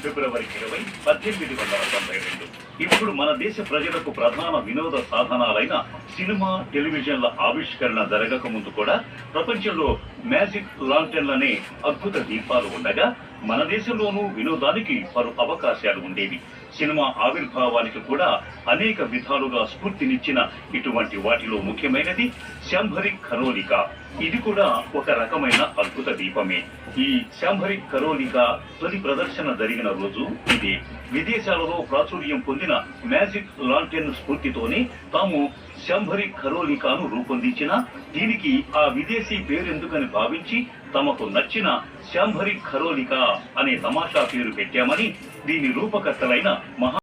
ఫిబ్రవరి 20, 1892 ఇప్పుడు మన దేశ ప్రజలకు ప్రధాన వినోద సాధనాలైన సినిమా, టెలివిజన్ల ఆవిష్కరణ జరగక ముందు కూడా ప్రపంచంలో మ్యాజిక్ లాంటర్న్లనే అద్భుత దీపాలు ఉండగా మన దేశంలోనూ వినోదానికి పలు అవకాశాలు ఉండేవి. సినిమా ఆవిర్భావానికి కూడా అనేక విధాలుగా స్ఫూర్తినిచ్చిన ఇటువంటి వాటిలో ముఖ్యమైనది శాంభరిక్ ఖరోలిక. ఇది కూడా ఒక రకమైన అద్భుత దీపమే. ఈ శాంభరిక్ ఖరోలిక తొలి ప్రదర్శన జరిగిన రోజు ఇదే. విదేశాలలో ప్రాచుర్యం పొందిన మ్యాజిక్ లాంటర్న్ స్ఫూర్తితోనే తాము శాంభరిక్ ఖరోలికాను రూపొందించిన దీనికి ఆ విదేశీ పేరెందుకని భావించి తమకు నచ్చిన శాంభరిక్ ఖరోలిక అనే తమాషా పేరు పెట్టామని దీని రూపకర్తలైన మహా